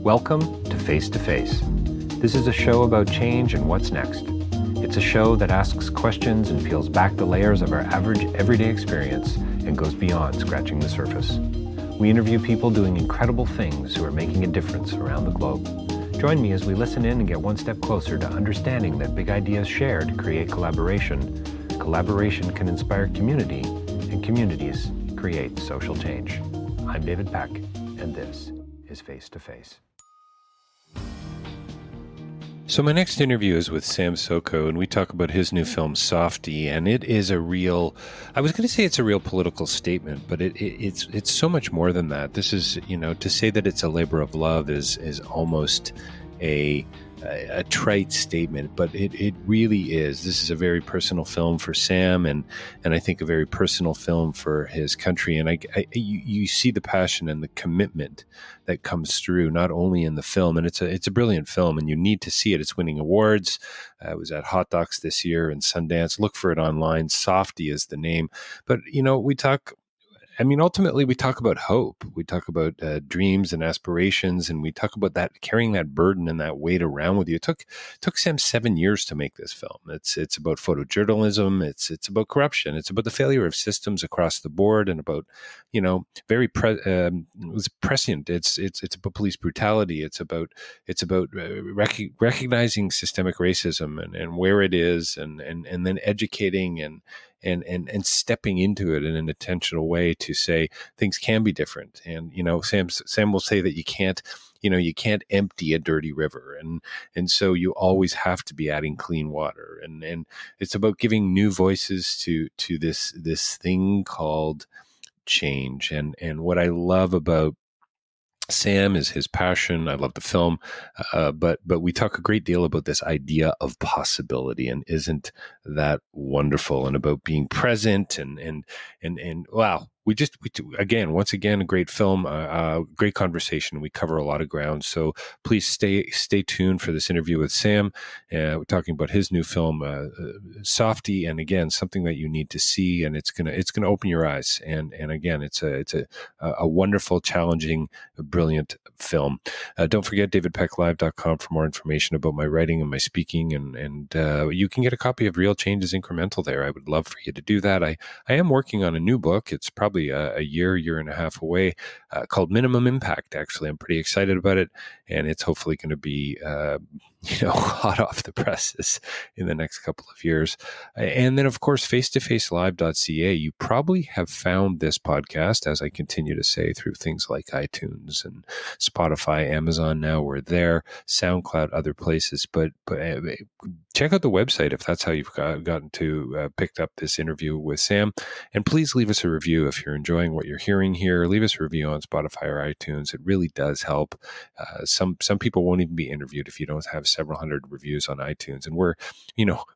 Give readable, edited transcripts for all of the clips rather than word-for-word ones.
Welcome to Face2Face. This is a show about change and what's next. It's a show that asks questions and peels back the layers of our average everyday experience and goes beyond scratching the surface. We interview people doing incredible things who are making a difference around the globe. Join me as we listen in and get one step closer to understanding that big ideas shared create collaboration. Collaboration can inspire community, and communities create social change. I'm David Peck, and this is Face2Face. So my next interview is with Sam Soko, and we talk about his new film, Softie, and it is a real, I was going to say it's a real political statement, but it's so much more than that. This is, to say that it's a labor of love is almost a trite statement, but it really is. This is a very personal film for Sam, and I think a very personal film for his country. And you see the passion and the commitment that comes through not only in the film, and it's a brilliant film, and you need to see it. It's winning awards. It was at Hot Docs this year in Sundance. Look for it online. Softie is the name. But ultimately, we talk about hope. We talk about dreams and aspirations, and we talk about that, carrying that burden and that weight around with you. It took Sam 7 years to make this film. It's about photojournalism. It's about corruption. It's about the failure of systems across the board, and about very it was prescient. It's about police brutality. It's about recognizing systemic racism and where it is, and then educating and stepping into it in an intentional way to say things can be different. And, Sam will say that you can't empty a dirty river. And so you always have to be adding clean water. And it's about giving new voices to this thing called change. And what I love about Sam is his passion. I love the film, but we talk a great deal about this idea of possibility, and isn't that wonderful? And about being present, and wow, once again, a great film, great conversation. We cover a lot of ground, so please stay tuned for this interview with Sam. We're talking about his new film, Softie, and again, something that you need to see, and it's gonna open your eyes. And again, it's a wonderful, challenging, brilliant film. Don't forget davidpecklive.com for more information about my writing and my speaking, and you can get a copy of Real Change is Incremental there. I would love for you to do that. I am working on a new book. It's probably a year and a half away, called Minimum Impact. Actually, I'm pretty excited about it, and it's hopefully going to be hot off the presses in the next couple of years. And then, of course, face2facelive.ca. You probably have found this podcast, as I continue to say, through things like iTunes and Spotify, Amazon. Now we're there, SoundCloud, other places. But check out the website if that's how you've gotten to picked up this interview with Sam. And please leave us a review if you're enjoying what you're hearing here. Leave us a review on Spotify or iTunes. It really does help. Some people won't even be interviewed if you don't have several hundred reviews on iTunes. And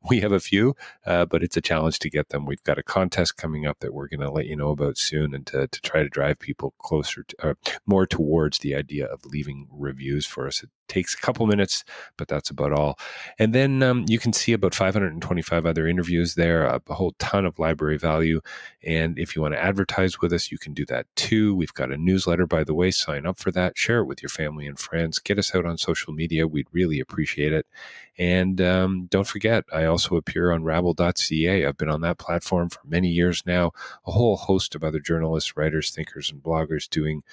we have a few, but it's a challenge to get them. We've got a contest coming up that we're going to let you know about soon, and to try to drive people closer to, more towards the idea of leaving reviews for us. It takes a couple minutes, but that's about all. And then you can see about 525 other interviews there, a whole ton of library value. And if you want to advertise with us, you can do that too. We've got a newsletter, by the way. Sign up for that. Share it with your family and friends. Get us out on social media. We'd really appreciate it. And don't forget, I also appear on rabble.ca. I've been on that platform for many years now. A whole host of other journalists, writers, thinkers, and bloggers doing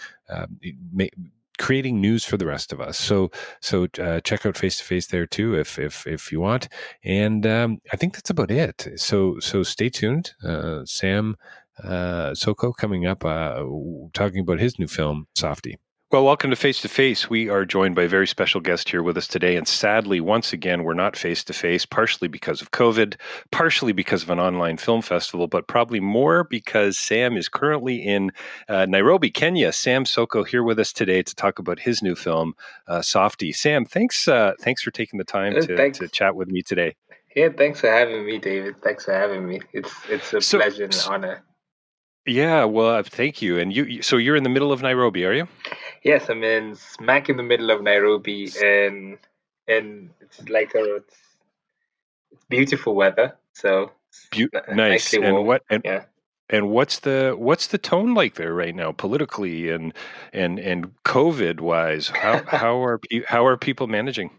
creating news for the rest of us. So check out Face2Face there too, if you want. And I think that's about it. So stay tuned. Sam Soko coming up, talking about his new film, Softie. Well, welcome to Face2Face. We are joined by a very special guest here with us today. And sadly, once again, we're not face-to-face, partially because of COVID, partially because of an online film festival, but probably more because Sam is currently in Nairobi, Kenya. Sam Soko here with us today to talk about his new film, Softie. Sam, thanks for taking the time to chat with me today. Yeah, thanks for having me, David. Thanks for having me. It's a pleasure and an honor. Yeah, well, thank you. And so you're in the middle of Nairobi, are you? Yes, I'm smack in the middle of Nairobi, and it's it's beautiful weather. So nice. And warm. what? Yeah. And what's the tone like there right now, politically and COVID wise? How are people managing?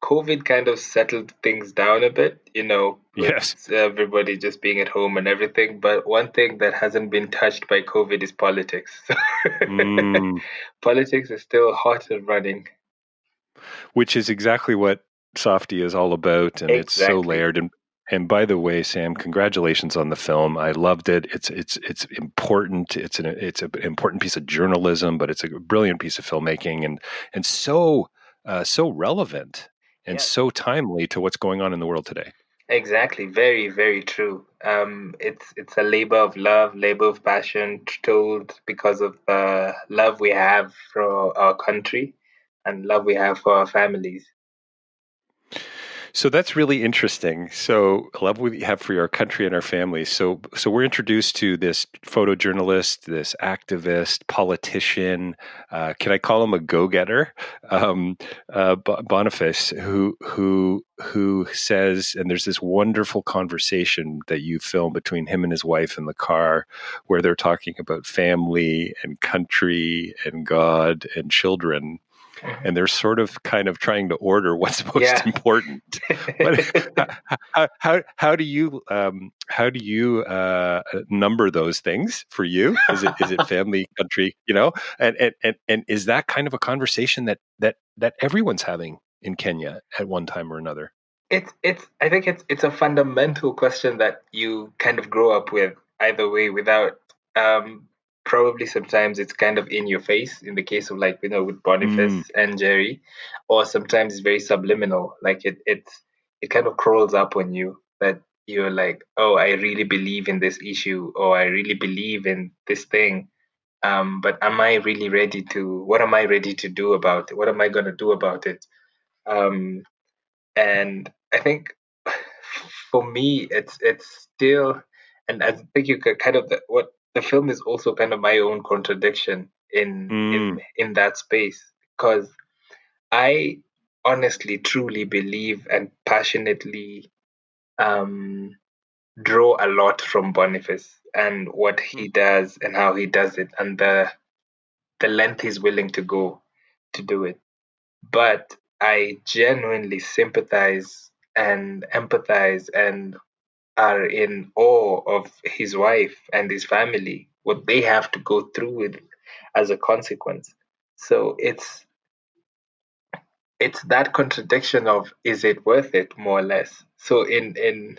COVID kind of settled things down a bit, with Yes. everybody just being at home and everything. But one thing that hasn't been touched by COVID is politics. Mm. Politics is still hot and running. Which is exactly what Softie is all about, and it's so Exactly. layered. And by the way, Sam, congratulations on the film. I loved it. It's important. It's an important piece of journalism, but it's a brilliant piece of filmmaking, and so relevant and Yeah, so timely to what's going on in the world today. exactly. Very, very true. It's a labor of love, labor of passion, told because of the love we have for our country and love we have for our families. So that's really interesting. So a love we have for our country and our families. So we're introduced to this photojournalist, this activist, politician. Can I call him a go-getter? Boniface, who says, and there's this wonderful conversation that you film between him and his wife in the car, where they're talking about family and country and God and children, Mhm. and they're sort of kind of trying to order what's most Yeah. important. What, how do you number those things for you? Is it family, country, and is that kind of a conversation that everyone's having in Kenya at one time or another? It's I think it's a fundamental question that you kind of grow up with either way without um probably sometimes it's kind of in your face in the case of like with Mm, Boniface and Njeri, or sometimes it's very subliminal, like it kind of crawls up on you that you're like, oh, I really believe in this issue, or I really believe in this thing, but am I really ready to, what am I ready to do about it, what am I going to do about it? um and I think for me, it's still, and I think you could kind of what the film is also kind of my own contradiction in mm, that space, because I honestly, truly believe and passionately um, draw a lot from Boniface and what he does and how he does it and the length he's willing to go to do it. But I genuinely sympathize and empathize and are in awe of his wife and his family, what they have to go through with as a consequence. So it's that contradiction of, is it worth it, more or less. So in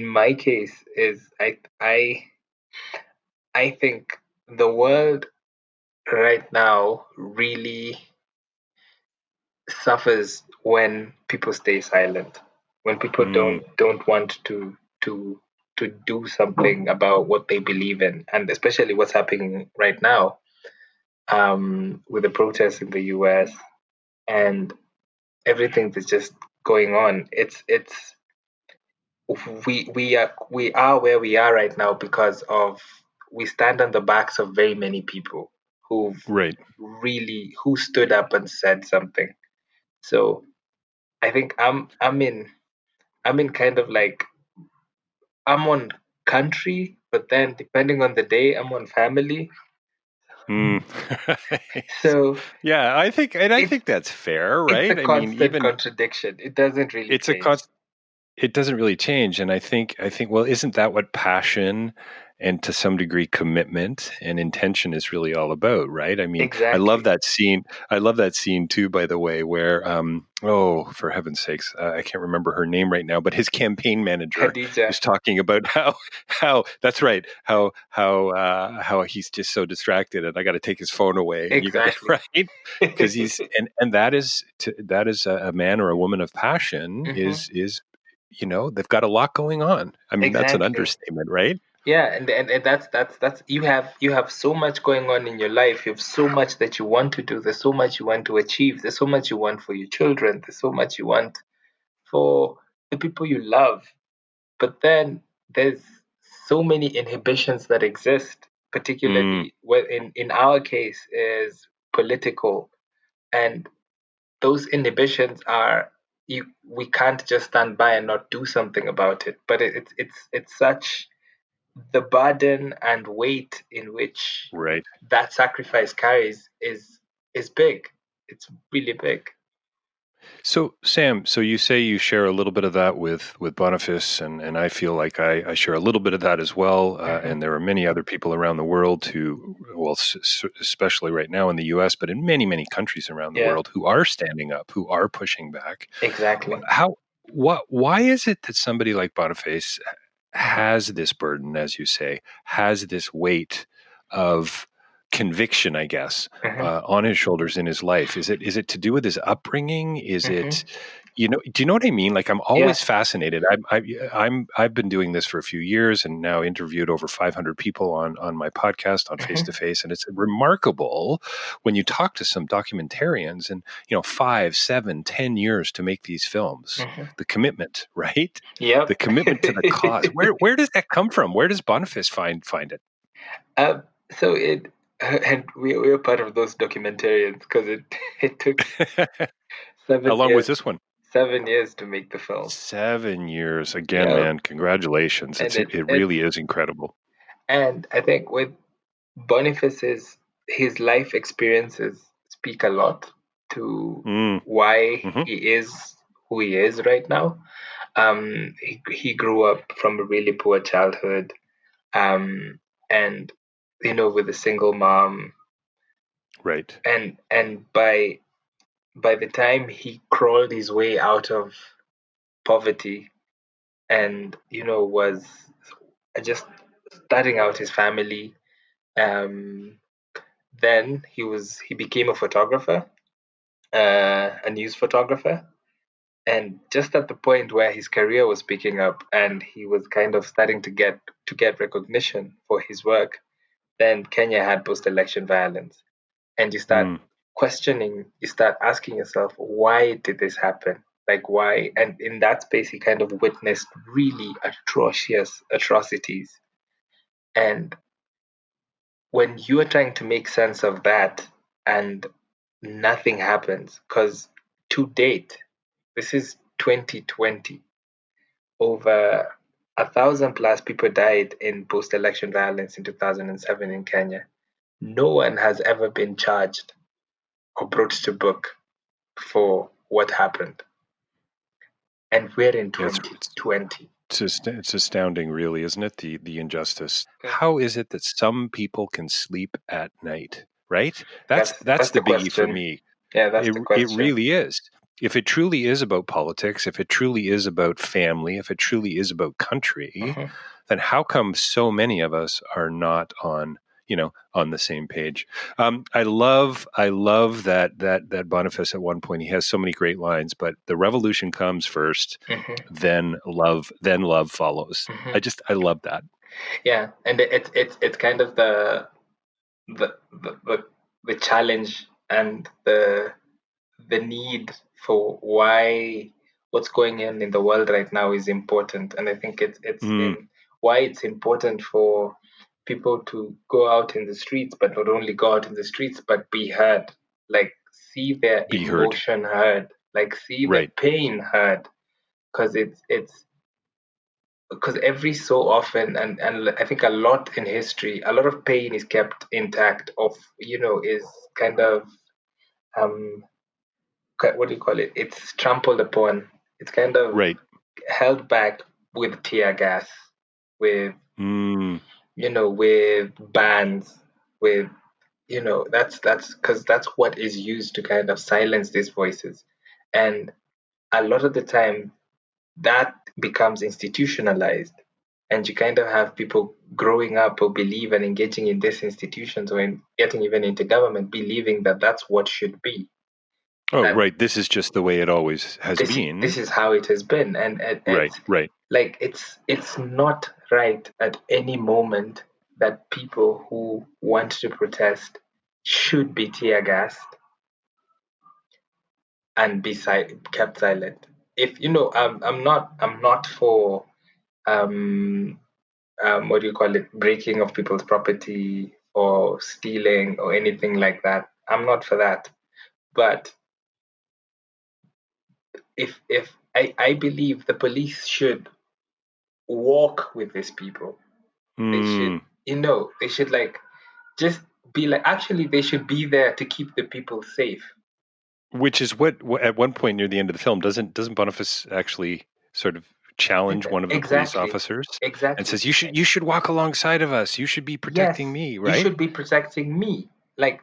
my case is I think the world right now really suffers when people stay silent, when people mm, don't want to to do something about what they believe in, and especially what's happening right now, with the protests in the U.S. and everything that's just going on. It's we are where we are right now because of, we stand on the backs of very many people who've right. who stood up and said something. So I think I'm in kind of like, I'm on country, but then depending on the day, I'm on family. Mm. So Yeah, I it's think that's fair, it's a right? I mean, constant even contradiction. It doesn't really it's a change. constant. It doesn't really change, and I think well, isn't that what passion and to some degree commitment and intention is really all about, right? I mean, I love Exactly. that scene. I love that scene too, by the way, where oh, for heaven's sakes, I can't remember her name right now, but his campaign manager Khadija. is talking about how that's right, how he's just so distracted, and I got to take his phone away, and you got Exactly. right, because he's and that is a man or a woman of passion Hmm. is they've got a lot going on. I mean, that's an Exactly. understatement, right? Yeah, and that's you have so much going on in your life. You have so much that you want to do. There's so much you want to achieve. There's so much you want for your children. There's so much you want for the people you love. But then there's so many inhibitions that exist, Mm, particularly well, in our case is political, and those inhibitions are we can't just stand by and not do something about it. But it's such the burden and weight in which Right. that sacrifice carries is big. It's really big. So, Sam, so you say you share a little bit of that with Boniface, and I feel like I share a little bit of that as well. Mm-hmm. And there are many other people around the world who, well, especially right now in the U.S., but in many, many countries around the Yeah, world, who are standing up, who are pushing back. exactly. Why is it that somebody like Boniface has this burden, as you say, has this weight of conviction, I guess, Mm-hmm. on his shoulders in his life? Is it to do with his upbringing? Is it, Mm-hmm. do you know what I mean? Like, I'm Yeah. always fascinated. I've been doing this for a few years and now interviewed over 500 people on my podcast on Face to Mm-hmm. Face, and it's remarkable when you talk to some documentarians and 5, 7, 10 years to make these films. Mm-hmm. The commitment, right? The Yep. commitment to the cause. Where does that come from? Where does Boniface find it? um, so it and we were part of those documentarians because it took How seven long was years this one? 7 years to make the film. 7 years. Again, Yeah, man, congratulations. and It really is incredible. and I think with Boniface's his life experiences speak a lot to Mm, why hmm. he is who he is right now. He grew up from a really poor childhood, and with a single mom, Right. and by the time he crawled his way out of poverty, and was just starting out his family, um, then he became a photographer, a news photographer. And just at the point where his career was picking up and he was kind of starting to get recognition for his work, then Kenya had post-election violence. And you start Mm, questioning, you start asking yourself, why did this happen? Like, why? And in that space, he kind of witnessed really atrocious atrocities. And when you are trying to make sense of that and nothing happens, because to date, this is 2020, over 1,000 plus people died in post-election violence in 2007 in Kenya. No one has ever been charged or brought to book for what happened. And we're in yeah, 2020. it's astounding, really, isn't it? The injustice. How is it that some people can sleep at night? Right. That's That's the the biggie for question. me. Yeah, that's It question. really is. If it truly is about politics, if it truly is about family, if it truly is about country, Mhm. then how come so many of us are not on the same page? I love that Boniface, at one point, he has so many great lines, but the revolution comes first, Mhm. then love follows. Mhm. I love that. Yeah, and it's kind of the the the, the challenge and the need for why what's going on in the world right now is important. And I think it's Mm, in why it's important for people to go out in the streets, but not only go out in the streets, but be heard, like see their be heard. emotion heard, like see the Right. pain heard, because it's because every so often, and I think a lot in history, a lot of pain is kept intact, of is kind of um what do you call it? It's trampled upon. It's kind of Right. held back with tear gas, with Mm, with bans, with that's because that's what is used to kind of silence these voices, and a lot of the time that becomes institutionalized, and you kind of have people growing up who believe and engaging in these institutions or in getting even into government, believing that that's what should be. oh, That right. This is just the way it always has this been. is how it has been, and Right. it's Right. like it's not right at any moment that people who want to protest should be tear gassed and be kept silent. If I'm not for um what do you call it, breaking of people's property or stealing or anything like that. I'm not for that, but if I believe the police should walk with these people. They should, Mm. they should like just be like, actually, they should be there to keep the people safe. Which is what at one point near the end of the film doesn't Boniface actually sort of challenge one of the police Exactly, officers and exactly. says you should walk alongside of us, you should be Yes, protecting me, you right? should be protecting me. Like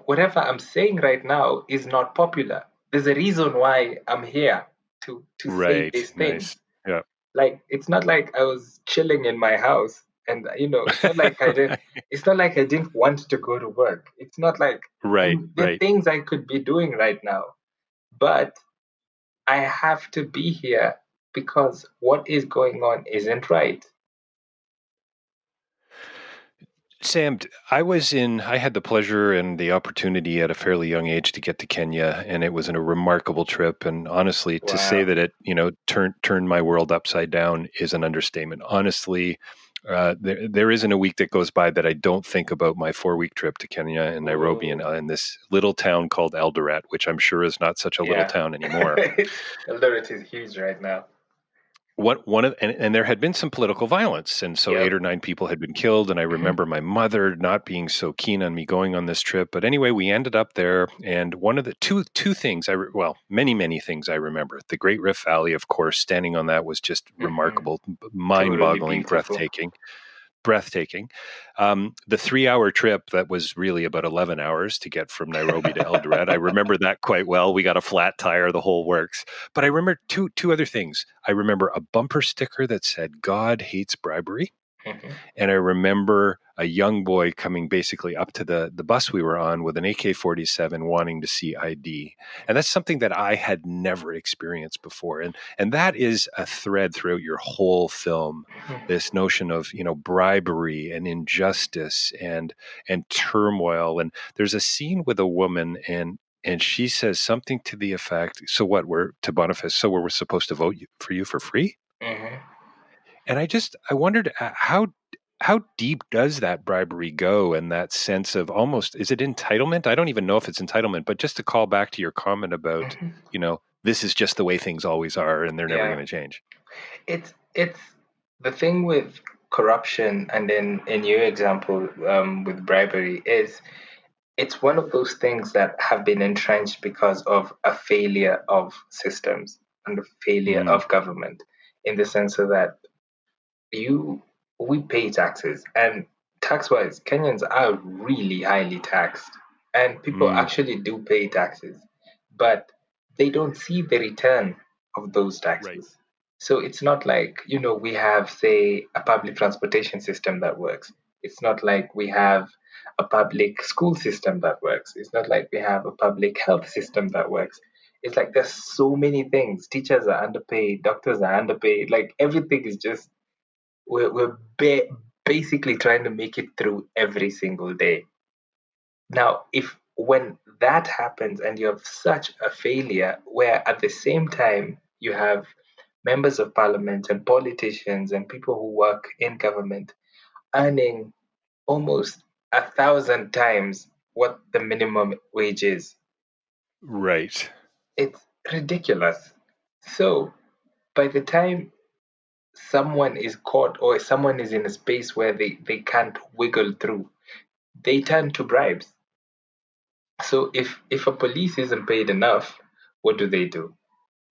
whatever I'm saying right now is not popular. There's a reason why I'm here to say Right. these Nice. things. Yeah. Like, it's not like I was chilling in my house, and it's not like I didn't. It's not like I didn't want to go to work. It's not like Right. there are Right. things I could be doing right now, but I have to be here because what is going on isn't right. Sam, I had the pleasure and the opportunity at a fairly young age to get to Kenya, and it was a remarkable trip. And honestly, to say Wow. that it, turned my world upside down is an understatement. Honestly, there isn't a week that goes by that I don't think about my 4-week trip to Kenya and Nairobi and, Whoa. and this little town called Eldoret, which I'm sure is not such a little Yeah. town anymore. Eldoret is huge right now. And there had been some political violence, and so 8 Yep. or 9 people had been killed. And I remember my mother not being so keen on me going on this trip. But anyway, we ended up there, and one of the two things many things I remember. The Great Rift Valley, of course, standing on that was just Hmm. remarkable, Totally mind-boggling, beautiful. breathtaking. The 3-hour trip that was really about 11 hours to get from Nairobi to Eldoret. I remember that quite well. We got a flat tire, the whole works. But I remember two other things. I remember a bumper sticker that said "God hates bribery." Hmm. And I remember a young boy coming basically up to the bus we were on with an AK-47 wanting to see ID. And that's something that I had never experienced before. And that is a thread throughout your whole film. This notion of, bribery and injustice and turmoil. And there's a scene with a woman and she says something to the effect, so what, we're to Boniface, so we're supposed to vote for you for free? Hmm. And I wondered how deep does that bribery go, and that sense of almost, is it entitlement? I don't even know if it's entitlement, but just to call back to your comment about, Hmm. this is just the way things always are and they're never Yeah. going to change. It's the thing with corruption, and then in your example, with bribery, is it's one of those things that have been entrenched because of a failure of systems and a failure Mm, of government, in the sense of that you we pay taxes, and tax wise Kenyans are really highly taxed, and people mm, actually do pay taxes, but they don't see the return of those right, taxes. So it's not like, we have, say, a public transportation system that works. It's not like we have a public school system that works. It's not like we have a public health system that works. It's like there's so many things. Teachers are underpaid, doctors are underpaid, like everything is just, we're basically trying to make it through every single day. Now, if when that happens and you have such a failure, where at the same time you have members of parliament and politicians and people who work in government earning almost 1,000 times what the minimum wage is, right, it's ridiculous. So by the time someone is caught or someone is in a space where they can't wiggle through, they turn to bribes. So if a police isn't paid enough, what do?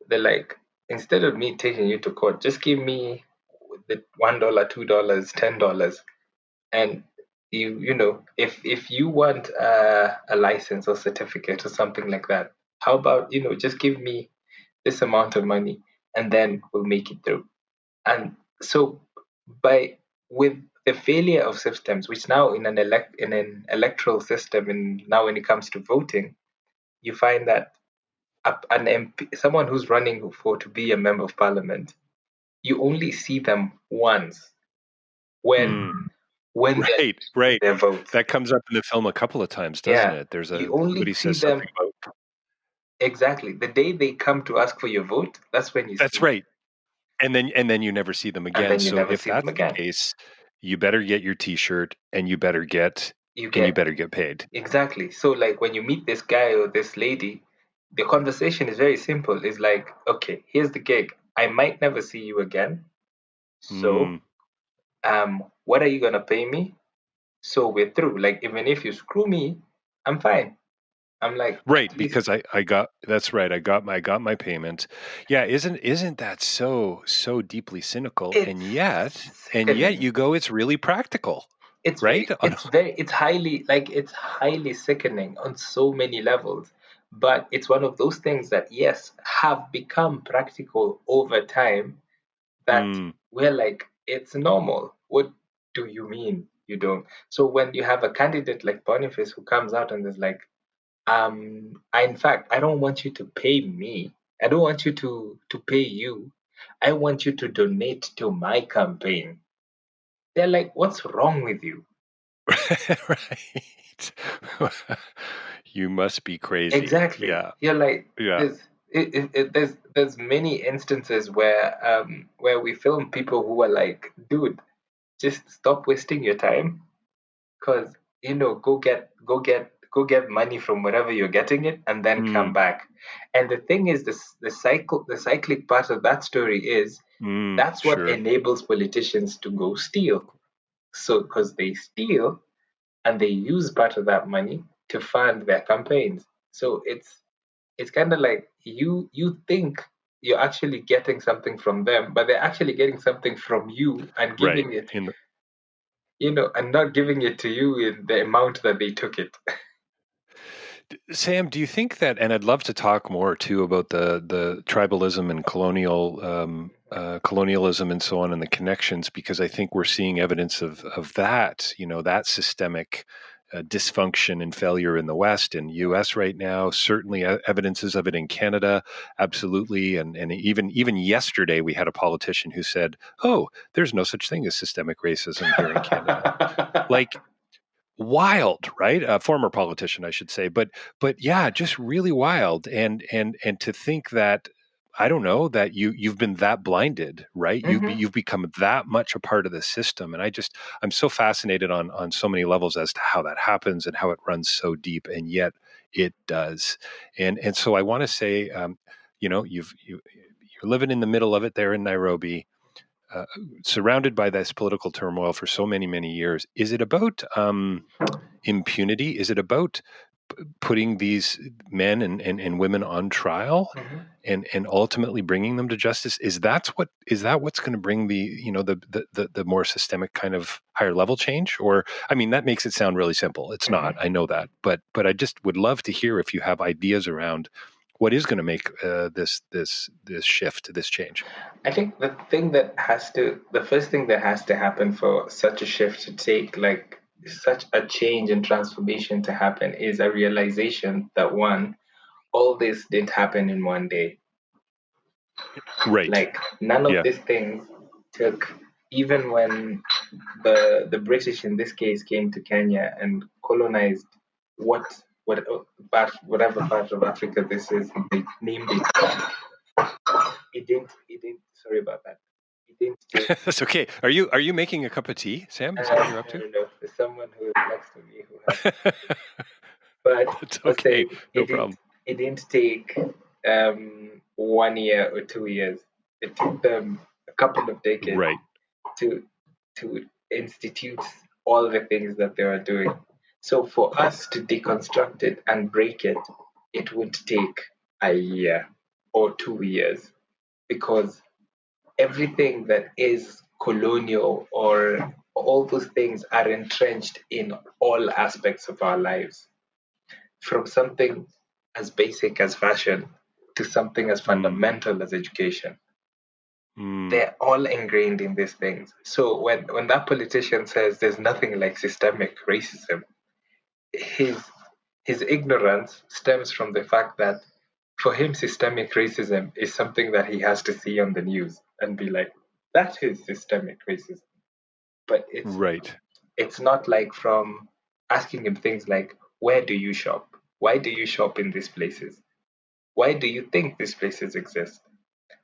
They're like, instead of me taking you to court, just give me the $1, $2, $10, and if you want a license or certificate or something like that, how about just give me this amount of money, and then we'll make it through. And so, by with the failure of systems, which now in an electoral system, and now when it comes to voting, you find that an MP, someone who's running for to be a member of parliament, you only see them once when mm, when they're right, taking right. their votes. That comes up in the film a couple of times, doesn't Yeah, it? you only Somebody see says something them about, exactly the day they come to ask for your vote. That's when you that's see them, right. And then you never see them and again. then you So never if see them that's the again. case, you better get your T-shirt and You you get better get paid. exactly. So like when you meet this guy or this lady, the conversation is very simple. It's like, okay, here's the gig. I might never see you again. So, Mm. what are you gonna pay me? So we're through. Like, even if you screw me, I'm fine. I'm like, Right, at least because I got that's right. I got my payment. Yeah, isn't that so deeply cynical? it's And yet sickening. you go, it's really practical, It's right? very, it's very, it's highly, like, it's highly sickening on so many levels. But it's one of those things that, yes, have become practical over time, that Mm. we're like, it's normal. What do you mean you don't? So when you have a candidate like Boniface who comes out and is like, in fact, I don't want you to pay me. I don't want you to pay you. I want you to donate to my campaign. They're like, what's wrong with you? Right. You must be crazy. Exactly. Yeah. You're like, Yeah. there's many instances where we film people who are like, dude, just stop wasting your time, because go get money from wherever you're getting it, and then come Mm. back. And the thing is, the cyclic part of that story is, Mm. that's what Sure. enables politicians to go steal. So because they steal, and they use part of that money to fund their campaigns. So it's kind of like, you think you're actually getting something from them, but they're actually getting something from you and Right. giving it, and not giving it to you in the amount that they took it. Sam, do you think that, and I'd love to talk more too about the tribalism and colonialism and so on, and the connections, because I think we're seeing evidence of that, that systemic dysfunction and failure in the West and U.S. right now. Certainly, evidences of it in Canada, absolutely, and even yesterday we had a politician who said, "Oh, there's no such thing as systemic racism here in Canada." Like, wild, right? A former politician, I should say, but yeah, just really wild. And to think that, I don't know, that you've been that blinded, right? Hmm. You've become that much a part of the system, and I'm so fascinated on so many levels as to how that happens and how it runs so deep, and yet it does. And so I want to say, you're living in the middle of it there in Nairobi. Uh, Surrounded by this political turmoil for so many years. Is it about impunity? Is it about putting these men and women on trial Hmm. and ultimately bringing them to justice? Is that what's going to bring the more systemic kind of higher level change? Or, I mean, that makes it sound really simple. It's not. Hmm. I know that, but I just would love to hear if you have ideas around what is going to make this shift, this change. I think the first thing that has to happen for such a shift to take, like, such a change and transformation to happen, is a realization that, one, all this didn't happen in one day. Right. Like, none of Yeah. these things took, even when the British in this case came to Kenya and colonized what whatever part of Africa this is, they named it. It didn't, sorry about that. It didn't take, That's okay. Are you making a cup of tea, Sam? Is that what you're up I to? don't know, there's someone who is next to me who has, but It's I was okay. saying, No problem. it didn't take 1 year or 2 years. It took them a couple of decades Right. to to institute all the things that they were doing. So for us to deconstruct it and break it, it would take a year or 2 years, because everything that is colonial, or all those things, are entrenched in all aspects of our lives, from something as basic as fashion to something as Mm, fundamental as education. mm, They're all ingrained in these things. So when that politician says there's nothing like systemic racism, his his ignorance stems from the fact that, for him, systemic racism is something that he has to see on the news and be like, that is systemic racism. But right. it's not like, from asking him things like, where do you shop? Why do you shop in these places? Why do you think these places exist?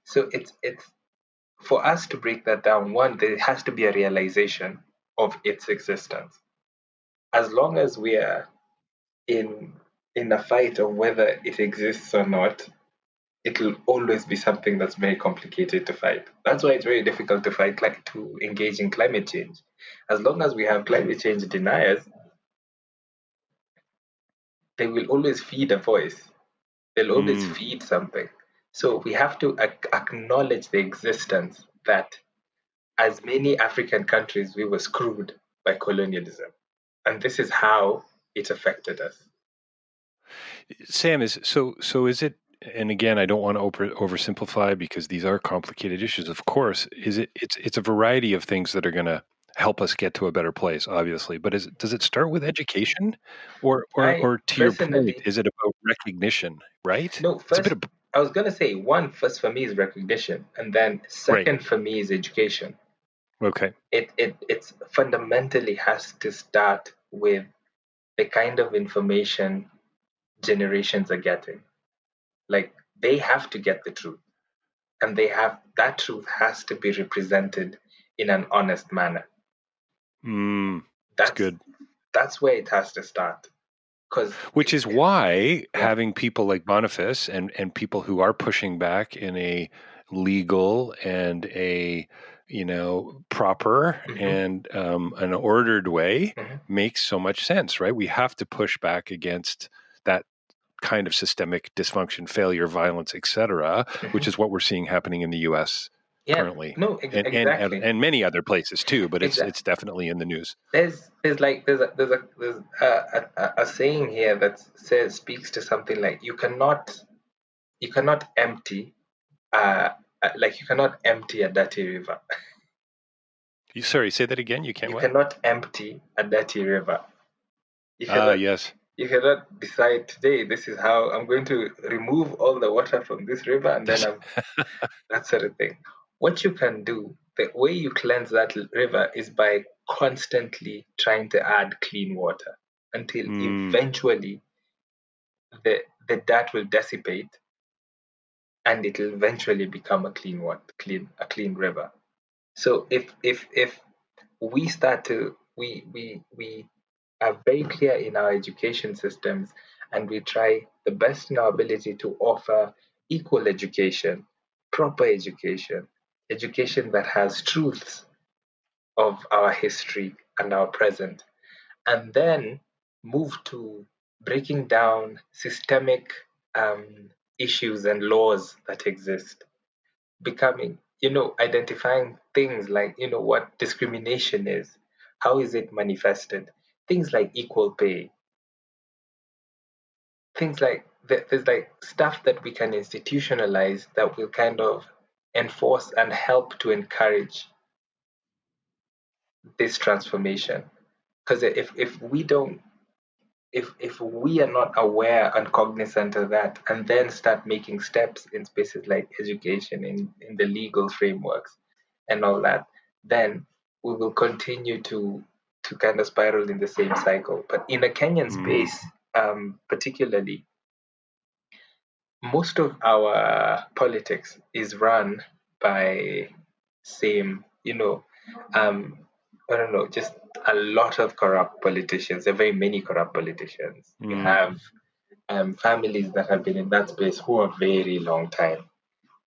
So it's for us to break that down. One, there has to be a realization of its existence. As long as we are in in a fight of whether it exists or not, it will always be something that's very complicated to fight. That's why it's very difficult to fight, like to engage in climate change. As long as we have climate change deniers, they will always feed a voice. They'll always Mm. feed something. So we have to acknowledge the existence that as many African countries, we were screwed by colonialism. And this is how it affected us. Sam, so is it, and again, I don't want to oversimplify because these are complicated issues. Of course, it's a variety of things that are going to help us get to a better place, obviously. But does it start with education, I or to your point, personally, is it about recognition? Right? no, It's a bit first, of I was going to say one first for me is recognition, and then right. second for me is education. Okay. It's fundamentally has to start with the kind of information generations are getting. Like they have to get the truth, and that truth has to be represented in an honest manner. It's That's good. that's where it has to start. Because Which is why yeah, having people like Boniface and people who are pushing back in a legal and a proper hmm and an ordered way hmm makes so much sense, right? We have to push back against that kind of systemic dysfunction, failure, violence, etc., which hmm is what we're seeing happening in the U.S. yeah, currently, no, exactly, and many other places too. But exactly. it's definitely in the news. There's a saying here that says speaks to something like you cannot empty you cannot empty a dirty river. Sorry, say that again. You can't You what? cannot empty a dirty river. You Ah, cannot yes. you cannot decide today this is how I'm going to remove all the water from this river and then that sort of thing. What you can do, the way you cleanse that river is by constantly trying to add clean water until Mm. eventually the dirt will dissipate and it will eventually become a clean river. So if we start to we are very clear in our education systems and we try the best in our ability to offer equal education, proper education, education that has truths of our history and our present, and then move to breaking down systemic issues and laws that exist, becoming, identifying things like, what discrimination is, how is it manifested, things like equal pay, things like there's like stuff that we can institutionalize that will kind of enforce and help to encourage this transformation. Because if we don't if we are not aware and cognizant of that and then start making steps in spaces like education, in the legal frameworks and all that, then we will continue to kind of spiral in the same cycle. But in a Kenyan Mm. space, particularly, most of our politics is run by same, I don't know, just a lot of corrupt politicians. There are very many corrupt politicians. We Mm. have families that have been in that space who are very long time.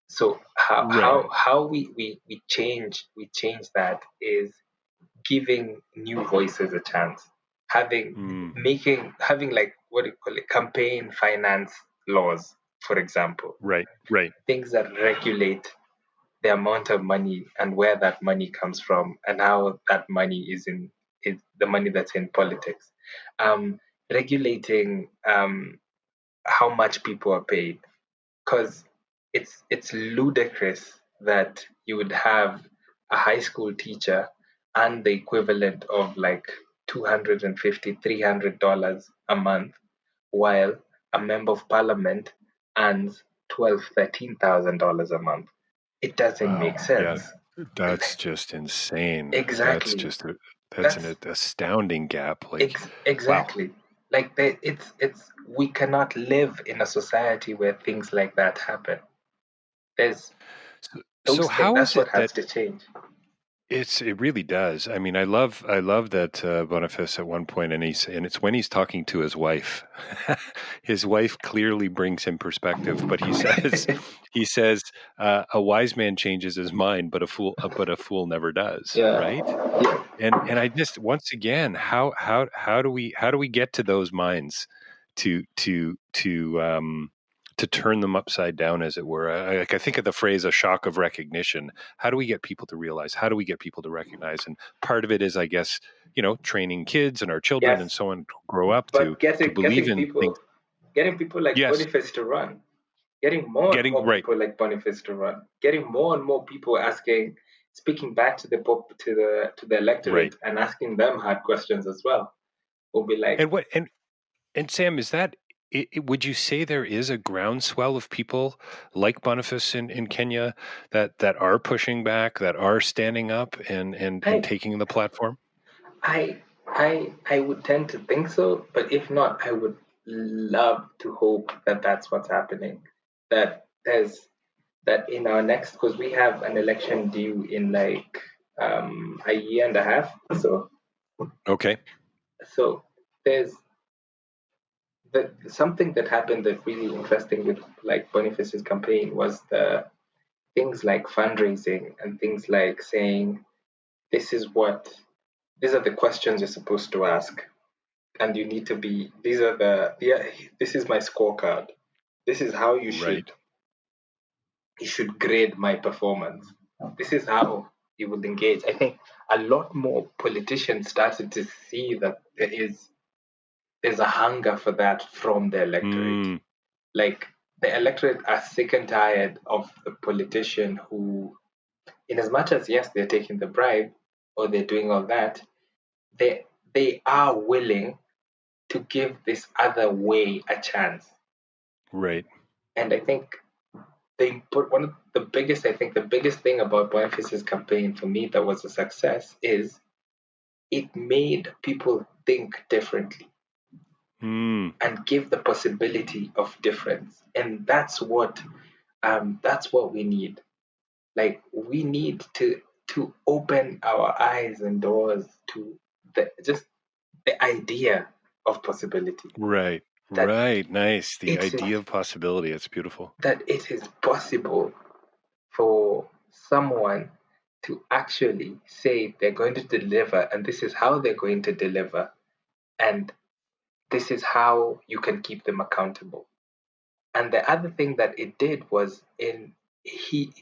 So how Right. how how we change that is giving new voices a chance, having Mm. having like what do you call it, campaign finance laws, for example, Right. Right. things that regulate the amount of money and where that money comes from and how that money is the money that's in politics. Regulating how much people are paid, because it's ludicrous that you would have a high school teacher and the equivalent of like 250 $300 a month, while a member of parliament earns 12 $13,000 a month. It doesn't Wow. make Yeah. sense. That's just insane. That's Exactly. just that's That's an astounding gap. Like, wow. exactly. Like it's we cannot live in a society where things like that happen. There's So, those things. how That's is what it has that to change. It really does. I mean, I love that Boniface at one point, and it's when he's talking to his wife. His wife clearly brings him perspective, but he says a wise man changes his mind, but a fool never does. Yeah, Right? yeah, And I just, once again, how do we get to those minds to turn them upside down, as it were? I think of the phrase "a shock of recognition." How do we get people to realize? How do we get people to recognize? And part of it is, I guess, training kids and our children and yes. so on to grow up to But getting believe getting in things. people getting people like Yes, Boniface to run, getting more and getting more right, people like Boniface to run, getting more and more people asking, speaking back to the right. electorate and asking them hard questions as well. Will be like, And what and Sam, is that? Would you say there is a groundswell of people like Boniface in Kenya that are pushing back, that are standing up and I taking the platform? I would tend to think so, but if not, I would love to hope that that's what's happening. That there's that in our next, because we have an election due in like a year and a half or so. Okay. So there's something that happened that really interesting with like Boniface's campaign was the things like fundraising and things like saying this is what these are the questions you're supposed to ask, and you need to be these are the yeah, this is my scorecard, this is how Right. you should grade my performance, this is how you will engage. I think a lot more politicians started to see that there's a hunger for that from the electorate. Mm, Like the electorate are sick and tired of the politician who, in as much as yes, they're taking the bribe or they're doing all that, they are willing to give this other way a chance. right. And I think they put one of the biggest, I think the biggest thing about Boniface's campaign for me that was a success is it made people think differently Mm, and give the possibility of difference. And that's what we need. Like we need to open our eyes and doors to just the idea of possibility. right. That Right. Nice. The it is idea of possibility. It's beautiful. that it is possible for someone to actually say they're going to deliver and this is how they're going to deliver and this is how you can keep them accountable. And the other thing that it did was in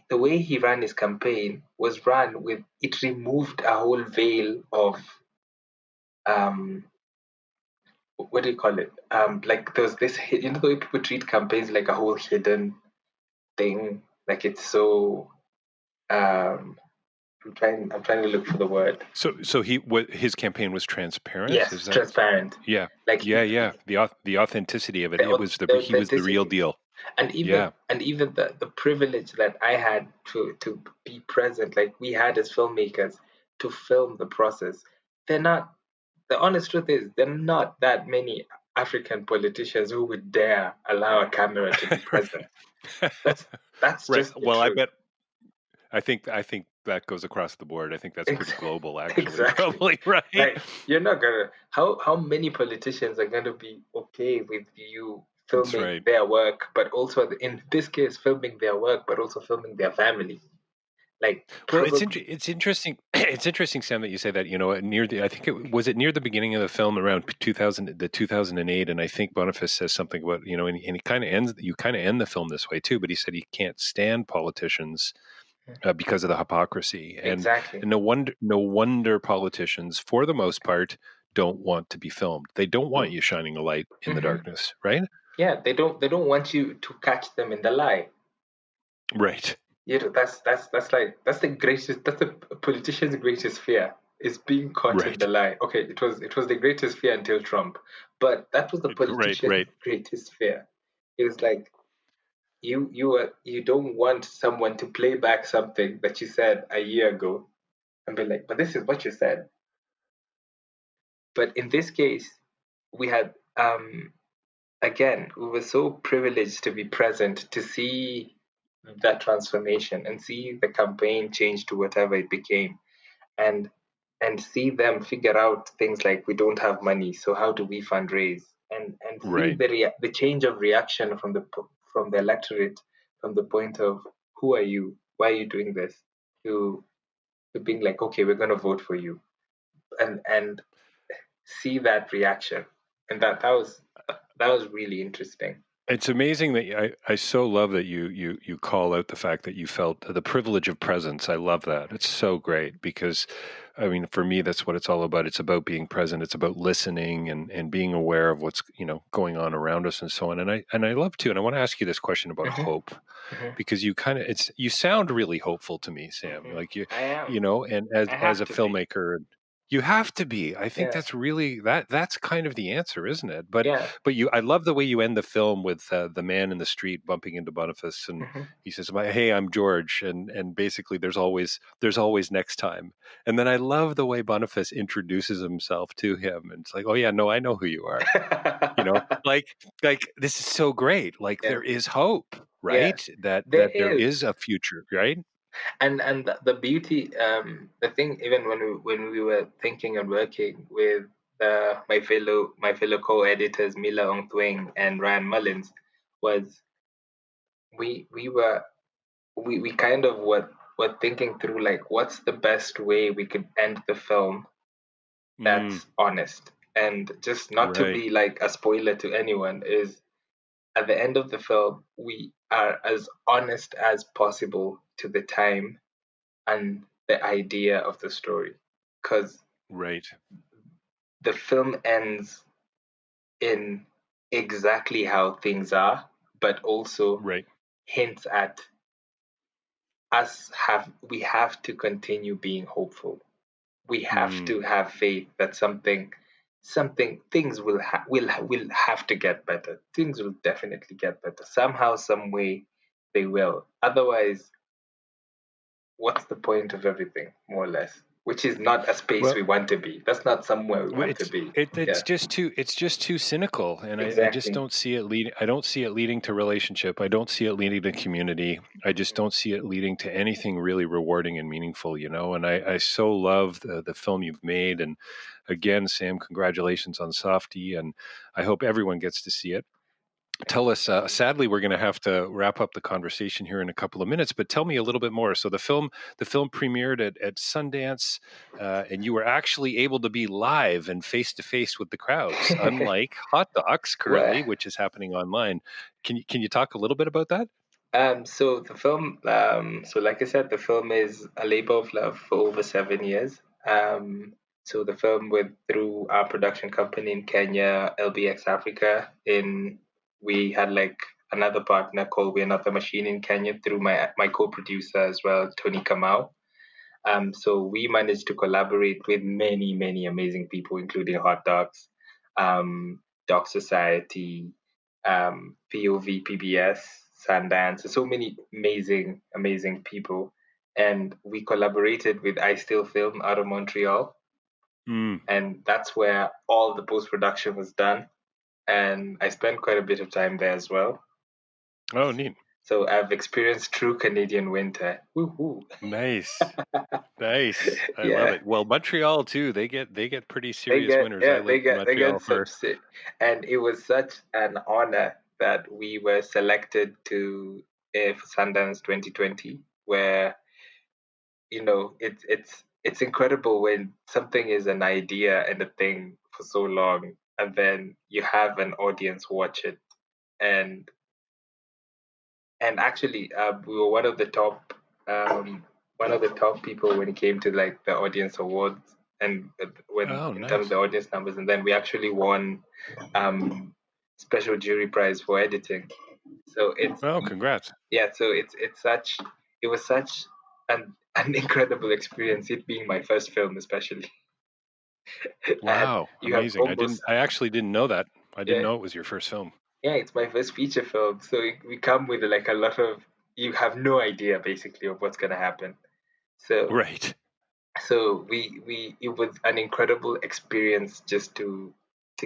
the way he ran his campaign was run with it removed a whole veil of um what do you call it? Like there's this the way people treat campaigns like a whole hidden thing. Like it's so um I'm trying to look for the word. So his campaign was transparent. Is Yes, that? transparent. Yeah. Like Yeah. Yeah. The authenticity of it. It was the he was the real authenticity. deal. And even Yeah. the privilege that I had to be present, like we had as filmmakers, to film the process. They're not the honest truth is there are not that many African politicians who would dare allow a camera to be present. That's that's Right. just the Well, I truth. bet. I think that goes across the board. I think that's pretty Ex- global, actually. exactly. Probably right. Like you're not gonna how many politicians are gonna be okay with you That's filming right. their work, but also in this case filming their work, but also filming their family. Like Well, probably it's interesting. It's interesting, Sam, that you say that. Near the I think it near the beginning of the film, around 2008, and I think Boniface says something about and he kind of ends. You kind of end the film this way too, but he said he can't stand politicians because of the hypocrisy, exactly. and no wonder politicians, for the most part, don't want to be filmed. They don't want you shining a light in the Hmm. darkness, right? Yeah, they don't want you to catch them in the lie. Right. That's the greatest that's the politician's greatest fear is being caught in the Right. lie. Okay, it was the greatest fear until Trump, but that was the Right. politician's Right. greatest fear. It was like you don't want someone to play back something that you said a year ago and be like, but this is what you said. But in this case, we had again, we were so privileged to be present to see that transformation and see the campaign change to whatever it became. and see them figure out things like, we don't have money, so how do we fundraise, and see Right. the change of reaction from the electorate, from the point of, who are you, why are you doing this, to being like, okay, we're going to vote for you, and see that reaction, and that was really interesting. It's amazing that I so love that you call out the fact that you felt the privilege of presence. I love that. It's so great because, I mean, for me, that's what it's all about. It's about being present. It's about listening and being aware of what's going on around us and so on. And I love to. And I want to ask you this question about Hmm. hope, Hmm. because you sound really hopeful to me, Sam. Hmm. Like you I am. you know, and as I as have a to be. filmmaker. You have to be. I think Yeah. that's really that's kind of the answer, isn't it? Yeah. But I love the way you end the film with the man in the street bumping into Boniface, and Hmm. he says, "Hey, I'm George," and basically there's always next time. And then I love the way Boniface introduces himself to him, and it's like, "Oh yeah, no, I know who you are." You know, like this is so great. Like Yeah. there is hope, Yeah. right? That There there is. is a future, right? And the beauty, the thing, even when we were thinking and working with my fellow co-editors Mila Ongtwing and Ryan Mullins, was we were we kind of were thinking through, like, what's the best way we could end the film Mm, that's honest, and just not to right, be like a spoiler to anyone, is at the end of the film we are as honest as possible to the time and the idea of the story, because right, the film ends in exactly how things are, but also right. hints at we have to continue being hopeful. We have Mm. to have faith that something things will have to get better. Things will definitely get better somehow, some way. They will. Otherwise, what's the point of everything, more or less? Which is not a space Well, we want to be. That's not somewhere we Well, want to be. it's Yeah, just too cynical, and I just exactly. don't see it leading. I don't see it leading to relationship. I don't see it leading to community. I just don't see it leading to anything really rewarding and meaningful. And I so love the film you've made. And again, Sam, congratulations on Softie, and I hope everyone gets to see it. Tell us. Sadly, we're going to have to wrap up the conversation here in a couple of minutes. But tell me a little bit more. So the film premiered at Sundance, and you were actually able to be live and face to face with the crowds, unlike Hot Docs Well, currently, which is happening online. Can you talk a little bit about that? so the film, so like I said, the film is a labor of love for over 7 years. So the film went through our production company in Kenya, LBX Africa. We had like another partner called We Another Machine in Kenya through my co-producer as well, Tony Kamau. So we managed to collaborate with many, many amazing people, including Hot Docs, Doc Society, POV, PBS, Sundance, so many amazing, amazing people. And we collaborated with I Still Film out of Montreal. Mm. And that's where all the post production was done. And I spent quite a bit of time there as well. Oh, neat. So I've experienced true Canadian winter. Woohoo! Nice. Nice. I love Yeah. it. Well, Montreal too. They get pretty serious winters. I lived in They Montreal get for. some sick, and it was such an honor that we were selected to for Sundance 2020, where it's incredible when something is an idea and a thing for so long, and then you have an audience watch it, and actually, we were one of the top people when it came to like the audience awards, and when Oh, in terms of the nice. audience numbers, and then we actually won um, special jury prize for editing. So it's Oh, congrats. yeah, so it was such an incredible experience. It being my first film, especially, and Wow, you have amazing. almost I actually didn't know that. I didn't yeah know it was your first film. yeah, it's my first feature film. So we come with like a lot of, you have no idea basically of what's gonna happen. So Right. we it was an incredible experience just to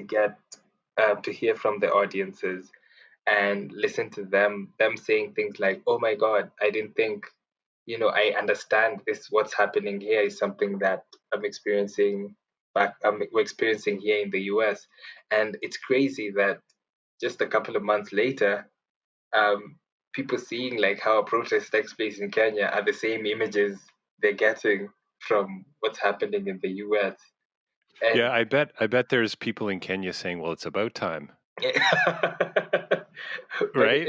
get to hear from the audiences and listen to them saying things like, "Oh my God, I didn't think." I understand what's happening here is something that I'm experiencing we're experiencing here in the US. And it's crazy that just a couple of months later, um, people seeing like how a protest takes place in Kenya are the same images they're getting from what's happening in the US. Yeah, And I bet there's people in Kenya saying, "Well, it's about time." but Right?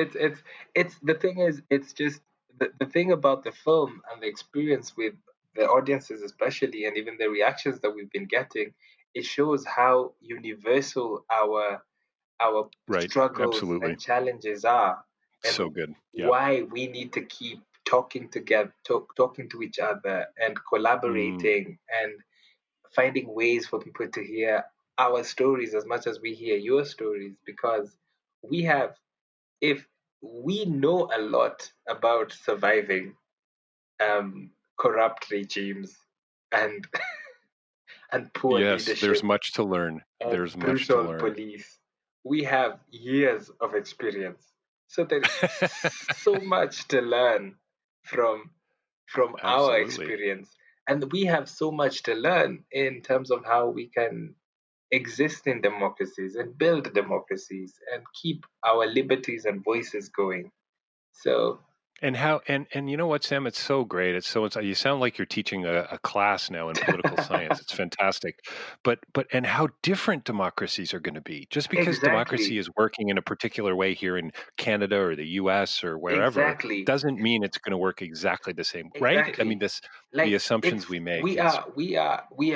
it's the thing is it's just the thing about the film and the experience with the audiences especially, and even the reactions that we've been getting, it shows how universal our Right. struggles Absolutely. and challenges are, So and good. Yeah. why we need to keep talking together, talking to each other, and Mm. collaborating, and finding ways for people to hear our stories as much as we hear your stories, because we have if we know a lot about surviving corrupt regimes and and poor Yes, there's leadership much to learn. and There's much to brutal learn. police. We have years of experience. So there is so much to learn from our Absolutely. experience. And we have so much to learn in terms of how we can exist in democracies and build democracies and keep our liberties and voices going. So And how and you know what, Sam? It's so great. It's you sound like you're teaching a class now in political science. It's fantastic. But and how different democracies are going to be. Just because democracy exactly, is working in a particular way here in Canada or the US or wherever exactly. doesn't mean it's going to work exactly the same, right? I mean, Exactly. this the Like assumptions it's we make. It's we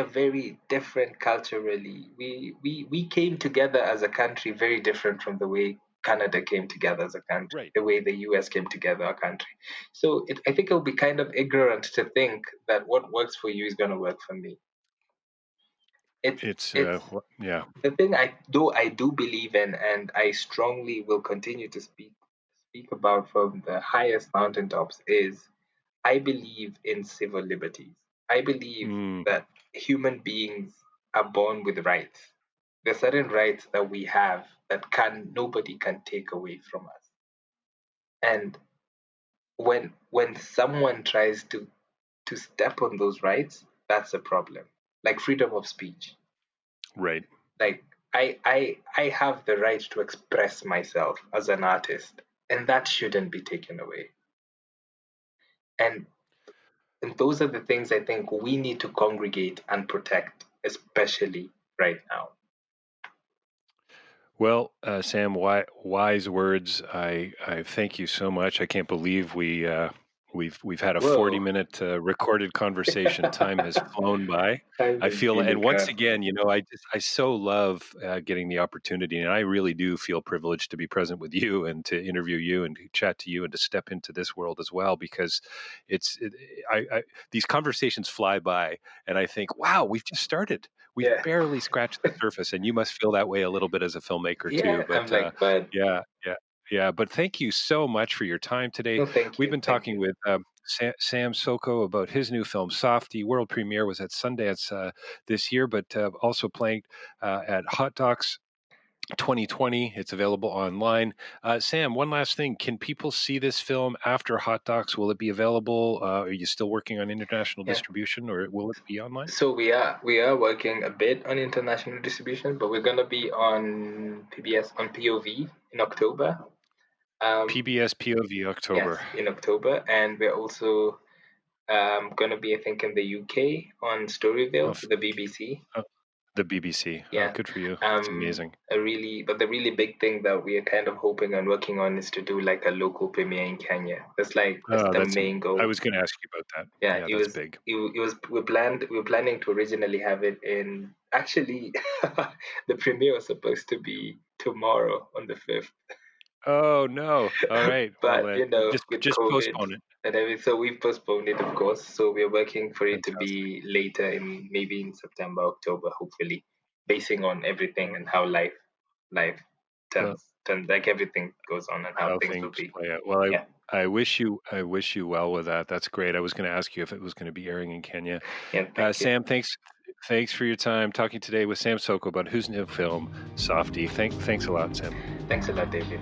are very different culturally. We came together as a country very different from the way Canada came together as a country, right. the way the US came together a country. So I think it'll be kind of ignorant to think that what works for you is going to work for me. It's It's yeah. the thing I do believe in, and I strongly will continue to speak about from the highest mountaintops, is I believe in civil liberties. I believe Mm, that human beings are born with rights. There are certain rights that we have that nobody can take away from us. And when someone tries to step on those rights, that's a problem. Like freedom of speech. right. Like I have the right to express myself as an artist, and that shouldn't be taken away. And And those are the things I think we need to congregate and protect, especially right now. Well, Sam, wise words. I thank you so much. I can't believe we've had a Whoa. 40-minute recorded conversation. Time has flown by. Time I is feel, really and once gone. again, I so love getting the opportunity, and I really do feel privileged to be present with you and to interview you and to chat to you and to step into this world as well, because it's it, I these conversations fly by, and I think, wow, we've just started. We've Yeah. barely scratched the surface, and you must feel that way a little bit as a filmmaker too. Yeah. I'm But like, but yeah, yeah, yeah. But thank you so much for your time today. no, thank We've you. been Thank talking you. with Sam Soko about his new film Softie. World premiere was at Sundance this year, but also playing at Hot Docs 2020. It's available online. Sam, one last thing. Can people see this film after Hot Docs? Will it be available? Are you still working on international Yeah. distribution, or will it be online? So we are working a bit on international distribution, but we're gonna be on PBS on POV in October. PBS POV Yes, October. in October, and we're also gonna be, I think, in the UK on Oh, Storyville, the BBC. oh, the BBC. Oh, Yeah. good for you. That's amazing. But the really big thing that we are kind of hoping and working on is to do like a local premiere in Kenya. That's Oh, the that's. main I goal. was going to ask you about that. Yeah, Yeah, it that's was big. it was we were planning to originally have it in, actually, the premiere was supposed to be tomorrow on the 5th. Oh no! All right. Well, But just with just COVID postpone it. and everything, so we've postponed it, of course. So we're working for it to Fantastic. be later, in maybe in September, October, hopefully, basing on everything and how life Well, turns like everything goes on and how how things things will be. play out. Well, Yeah, I wish you well with that. That's great. I was going to ask you if it was going to be airing in Kenya. yeah. Thank you. Sam, thanks for your time talking today with Sam Soko about whose new film, Softie. Thanks a lot, Sam. Thanks a lot, David.